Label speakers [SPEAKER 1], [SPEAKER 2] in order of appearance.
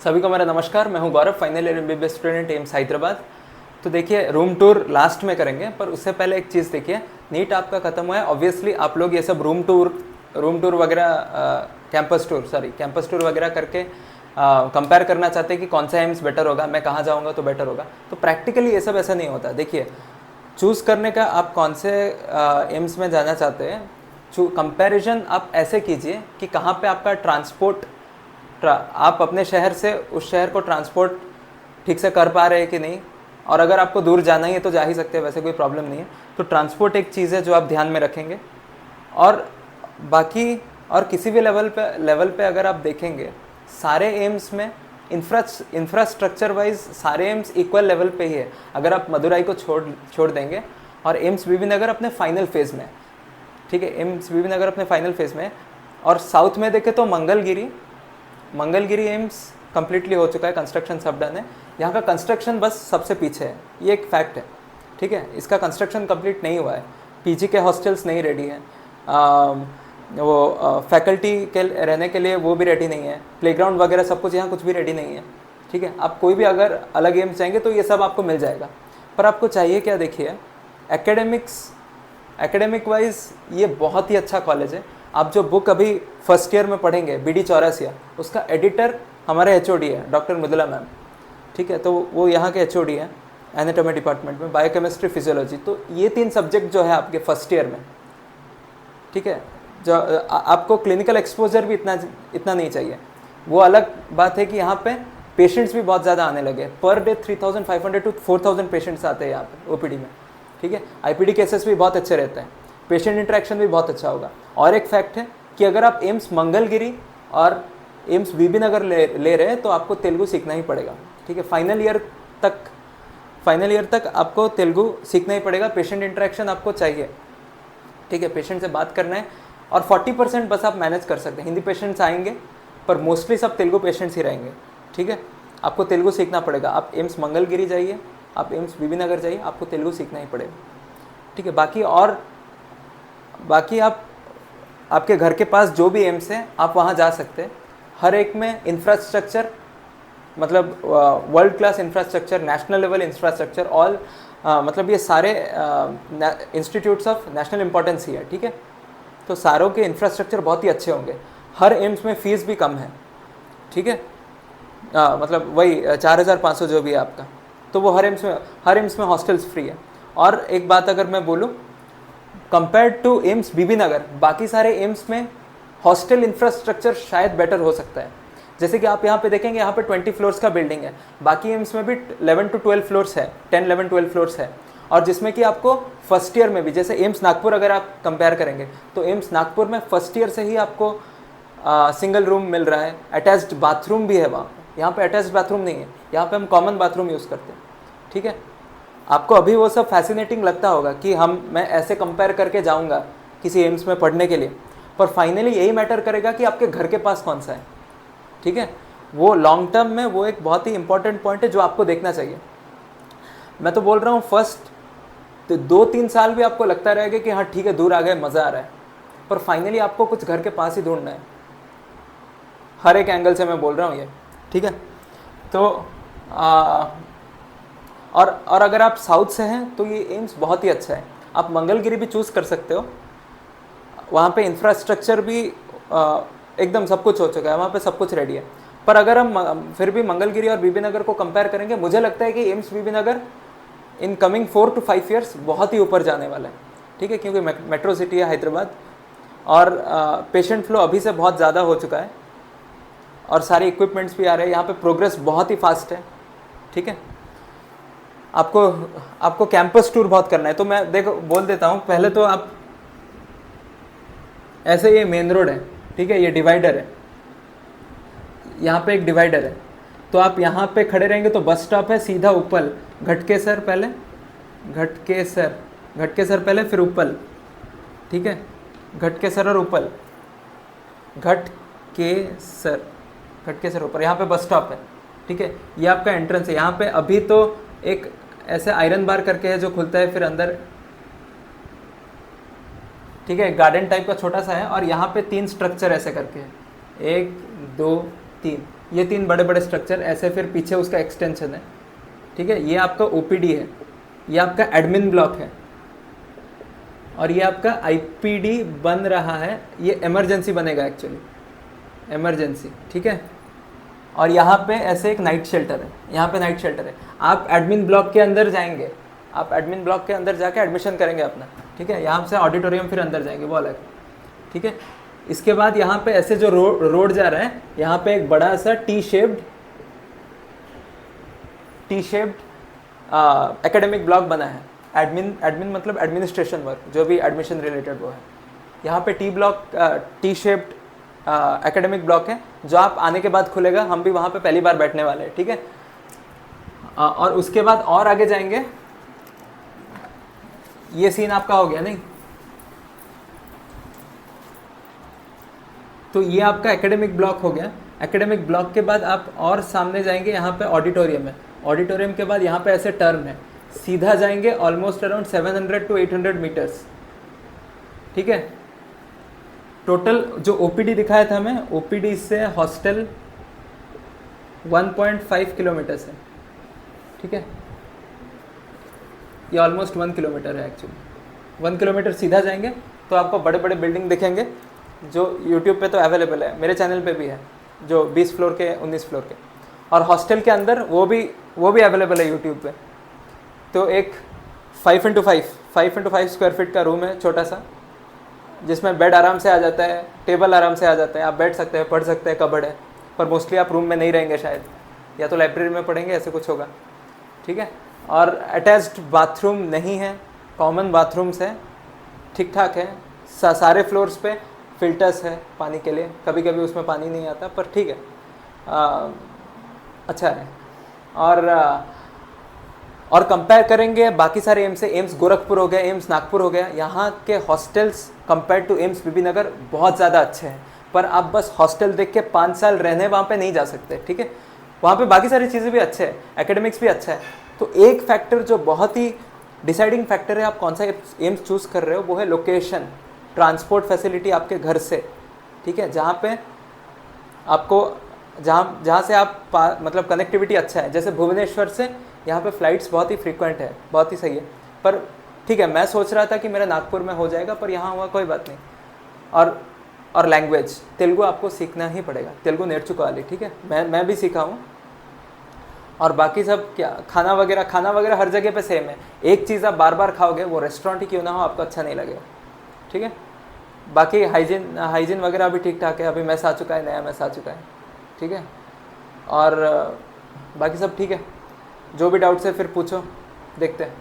[SPEAKER 1] सभी को मेरा नमस्कार। मैं हूं Gaurav, final year MBBS student AIIMS Hyderabad. तो देखिए, रूम टूर लास्ट में करेंगे, पर उससे पहले एक चीज़ देखिए, नीट आपका ख़त्म हुआ है। ऑब्वियसली आप लोग ये सब रूम टूर वगैरह, कैंपस टूर वगैरह करके कंपेयर करना चाहते हैं कि कौन सा एम्स बेटर होगा, मैं कहाँ जाऊँगा तो बेटर होगा। तो प्रैक्टिकली ये सब ऐसा नहीं होता। देखिए, चूज़ करने का आप कौन से एम्स में जाना चाहते हैं, कंपैरिजन आप ऐसे कीजिए कि कहाँ पे आपका आप अपने शहर से उस शहर को ट्रांसपोर्ट ठीक से कर पा रहे हैं कि नहीं। और अगर आपको दूर जाना ही है तो जा ही सकते हैं, वैसे कोई प्रॉब्लम नहीं है। तो ट्रांसपोर्ट एक चीज़ है जो आप ध्यान में रखेंगे। और बाकी और किसी भी लेवल पे अगर आप देखेंगे, सारे एम्स में इंफ्रास्ट्रक्चर वाइज सारे एम्स इक्वल लेवल पे ही है। अगर आप मदुराई को छोड़ देंगे और एम्स बीबी नगर अपने फाइनल फेज़ में, ठीक है, एम्स बीबी नगर अपने फाइनल फेज़ में। और साउथ में देखें तो मंगलगिरी एम्स कम्प्लीटली हो चुका है, कंस्ट्रक्शन सब डन है। यहाँ का कंस्ट्रक्शन बस सबसे पीछे है, ये एक फैक्ट है, ठीक है। इसका कंस्ट्रक्शन कंप्लीट नहीं हुआ है, पीजी के हॉस्टल्स नहीं रेडी हैं, फैकल्टी के रहने के लिए वो भी रेडी नहीं है, प्लेग्राउंड वगैरह सब कुछ यहाँ कुछ भी रेडी नहीं है, ठीक है। आप कोई भी अगर अलग एम्स जाएंगे तो ये सब आपको मिल जाएगा। पर आपको चाहिए क्या, देखिए, एकेडमिक वाइज ये बहुत ही अच्छा कॉलेज है। आप जो बुक अभी फर्स्ट ईयर में पढ़ेंगे, BD चौरासिया, उसका एडिटर हमारे HOD है, डॉक्टर मृदुला मैम, ठीक है। तो वो यहाँ के HOD है एनाटॉमी डिपार्टमेंट में, बायोकेमिस्ट्री, फिजियोलॉजी। तो ये 3 सब्जेक्ट जो है आपके फर्स्ट ईयर में, ठीक है, जो आपको क्लिनिकल एक्सपोजर भी इतना नहीं चाहिए। वो अलग बात है कि यहाँ पे पेशेंट्स भी बहुत ज़्यादा आने लगे। पर डे 3500 to 4000 पेशेंट्स आते हैं यहाँ पे OPD में, ठीक है। IPD केसेस भी बहुत अच्छे रहते हैं, पेशेंट इंटरेक्शन भी बहुत अच्छा होगा। और एक फैक्ट है कि अगर आप एम्स मंगलगिरी और एम्स बीबी नगर ले रहे हैं तो आपको तेलुगु सीखना ही पड़ेगा, ठीक है। फाइनल ईयर तक आपको तेलुगु सीखना ही पड़ेगा। पेशेंट इंटरेक्शन आपको चाहिए, ठीक है, पेशेंट से बात करना है। और 40% बस आप मैनेज कर सकते हैं। हिंदी पेशेंट्स आएंगे पर मोस्टली सब तेलुगु पेशेंट्स ही रहेंगे, ठीक है। आपको तेलुगु सीखना पड़ेगा। आप एम्स मंगलगिरी जाइए, आप एम्स बीबी नगर जाइए, आपको तेलुगु सीखना ही पड़ेगा, ठीक है। बाकी आपके घर के पास जो भी एम्स है आप वहाँ जा सकते हैं। हर एक में इंफ्रास्ट्रक्चर, मतलब world class infrastructure, national level infrastructure, मतलब ये सारे इंस्टीट्यूट्स ऑफ नेशनल इम्पोर्टेंस ही है, ठीक है। तो सारों के इंफ्रास्ट्रक्चर बहुत ही अच्छे होंगे। हर एम्स में फ़ीस भी कम है, ठीक है। मतलब वही 4500 जो भी है आपका, तो वो हर एम्स में हॉस्टल्स फ्री है। और एक बात अगर मैं बोलूँ, कंपेयर्ड टू एम्स बीबी नगर, बाकी सारे एम्स में हॉस्टल इंफ्रास्ट्रक्चर शायद बेटर हो सकता है। जैसे कि आप यहाँ पे देखेंगे, यहाँ पे 20 फ्लोर्स का बिल्डिंग है, बाकी एम्स में भी 11 to 12 फ्लोर्स है, 10, 11, 12 फ्लोर्स है। और जिसमें कि आपको फर्स्ट ईयर में भी, जैसे एम्स नागपुर अगर आप कंपेयर करेंगे तो एम्स नागपुर में फर्स्ट ईयर से ही आपको सिंगल रूम मिल रहा है, अटैच्ड बाथरूम भी है वहाँ पे। यहाँ पे अटैच्ड बाथरूम नहीं है, यहाँ पे हम कॉमन बाथरूम यूज़ करते हैं, ठीक है। आपको अभी वो सब फैसिनेटिंग लगता होगा कि मैं ऐसे कंपेयर करके जाऊँगा किसी एम्स में पढ़ने के लिए, पर फाइनली यही मैटर करेगा कि आपके घर के पास कौन सा है, ठीक है। वो लॉन्ग टर्म में वो एक बहुत ही इंपॉर्टेंट पॉइंट है जो आपको देखना चाहिए। मैं तो बोल रहा हूँ फर्स्ट 2-3 साल भी आपको लगता रहेगा कि हाँ ठीक है, दूर आ गए, मज़ा आ रहा है, पर फाइनली आपको कुछ घर के पास ही ढूंढना है। हर एक एंगल से मैं बोल रहा हूँ ये, ठीक है। तो और अगर आप साउथ से हैं तो ये एम्स बहुत ही अच्छा है। आप मंगलगिरी भी चूज़ कर सकते हो, वहाँ पे इंफ्रास्ट्रक्चर भी एकदम सब कुछ हो चुका है, वहाँ पे सब कुछ रेडी है। पर अगर हम फिर भी मंगलगिरी और बीबी नगर को कंपेयर करेंगे, मुझे लगता है कि AIIMS Bibinagar in coming 4 to 5 years बहुत ही ऊपर जाने वाला है, ठीक है, क्योंकि मेट्रो सिटी है हैदराबाद और पेशेंट फ्लो अभी से बहुत ज़्यादा हो चुका है और सारे इक्विपमेंट्स भी आ रहे हैं। यहाँ पे प्रोग्रेस बहुत ही फास्ट है, ठीक है। आपको कैंपस टूर बहुत करना है, तो मैं बोल देता हूँ। पहले तो आप ऐसे, ये मेन रोड है, ठीक है, ये डिवाइडर है, यहाँ पे एक डिवाइडर है, तो आप यहाँ पे खड़े रहेंगे तो बस स्टॉप है, सीधा उपल, घटकेसर पहले, फिर उपल, ठीक है, घटकेसर और उपल, घटकेसर ऊपर, यहाँ पे बस स्टॉप है, ठीक है। ये आपका एंट्रेंस है। यहाँ पे अभी तो एक ऐसे आयरन बार करके है जो खुलता है फिर अंदर, ठीक है, गार्डन टाइप का छोटा सा है। और यहाँ पे 3 स्ट्रक्चर ऐसे करके है, 1 2 3, ये 3 बड़े बड़े स्ट्रक्चर, ऐसे फिर पीछे उसका एक्सटेंशन है, ठीक है। ये आपका ओपीडी है, ये आपका एडमिन ब्लॉक है, और ये आपका आईपीडी बन रहा है, ये इमरजेंसी बनेगा एक्चुअली, इमरजेंसी, ठीक है। और यहाँ पे ऐसे एक नाइट शेल्टर है, यहाँ पे नाइट शेल्टर है। आप एडमिन ब्लॉक के अंदर जाएंगे, आप एडमिन ब्लॉक के अंदर जाके एडमिशन करेंगे अपना, ठीक है। यहाँ से ऑडिटोरियम फिर अंदर जाएंगे, वो अलग, ठीक है। इसके बाद यहाँ पे ऐसे जो रोड जा रहा है, यहाँ पे एक बड़ा सा टी शेप्ड एकेडमिक ब्लॉक बना है। एडमिन मतलब एडमिनिस्ट्रेशन वर्क, जो भी एडमिशन रिलेटेड वो है। यहाँ पे टी शेप्ड एकेडमिक ब्लॉक है, जो आप आने के बाद खुलेगा। हम भी वहाँ पे पहली बार बैठने वाले हैं, ठीक है। और उसके बाद और आगे जाएंगे, ये सीन आपका हो गया नहीं, तो ये आपका एकेडमिक ब्लॉक हो गया। एकेडमिक ब्लॉक के बाद आप और सामने जाएंगे, यहाँ पे ऑडिटोरियम है। ऑडिटोरियम के बाद यहाँ पे ऐसे टर्न है, सीधा जाएंगे ऑलमोस्ट अराउंड 700 to 800 मीटर्स, ठीक है। टोटल जो ओपीडी दिखाया था मैं, ओपीडी से हॉस्टल 1.5 किलोमीटर्स है, ठीक है। ये ऑलमोस्ट 1 किलोमीटर है एक्चुअली। 1 किलोमीटर सीधा जाएंगे तो आपको बड़े बड़े बिल्डिंग दिखेंगे, जो यूट्यूब पे तो अवेलेबल है, मेरे चैनल पे भी है, जो 20 फ्लोर के 19 फ्लोर के। और हॉस्टल के अंदर वो भी अवेलेबल है यूट्यूब पे। तो एक 5x5 स्क्वायर फीट का रूम है, छोटा सा, जिसमें बेड आराम से आ जाता है, टेबल आराम से आ जाता है, आप बैठ सकते हैं, पढ़ सकते हैं, कबर्ड है। पर मोस्टली आप रूम में नहीं रहेंगे शायद, या तो लाइब्रेरी में पढ़ेंगे, ऐसे कुछ होगा, ठीक है। और अटैच्ड बाथरूम नहीं है, कॉमन बाथरूम्स है, ठीक ठाक है। सारे फ्लोर्स पे फिल्टर्स है पानी के लिए, कभी कभी उसमें पानी नहीं आता, पर ठीक है, अच्छा है। और कंपेयर करेंगे बाकी सारे एम्स से, एम्स गोरखपुर हो गया, एम्स नागपुर हो गया, यहाँ के हॉस्टल्स कंपेयर टू एम्स बीबी नगर बहुत ज़्यादा अच्छे हैं। पर आप बस हॉस्टल देख के 5 साल रहने वहाँ पे नहीं जा सकते, ठीक है। वहाँ पे बाकी सारी चीज़ें भी अच्छे हैं, एकेडमिक्स भी अच्छा है। तो एक फैक्टर जो बहुत ही डिसाइडिंग फैक्टर है आप कौन सा एम्स चूज़ कर रहे हो, वो है लोकेशन, ट्रांसपोर्ट फैसिलिटी आपके घर से, ठीक है। जहाँ पे आपको जहाँ से आप मतलब कनेक्टिविटी अच्छा है, जैसे भुवनेश्वर से यहाँ पे फ़्लाइट्स बहुत ही फ्रीक्वेंट है, बहुत ही सही है। पर ठीक है, मैं सोच रहा था कि मेरा नागपुर में हो जाएगा, पर यहाँ हुआ, कोई बात नहीं। और लैंग्वेज तेलुगु आपको सीखना ही पड़ेगा, तेलुगु नेर्चुकोवाली, ठीक है। मैं भी सीखा हूँ। और बाकी सब क्या, खाना वगैरह हर जगह पे सेम है। एक चीज़ आप बार बार खाओगे, वो रेस्टोरेंट ही क्यों ना हो, आपको अच्छा नहीं लगेगा, ठीक है। बाकी हाइजीन वगैरह भी ठीक ठाक है, अभी मैस आ चुका है, नया मैस आ चुका है, ठीक है। और बाकी सब ठीक है। जो भी डाउट्स है फिर पूछो, देखते हैं।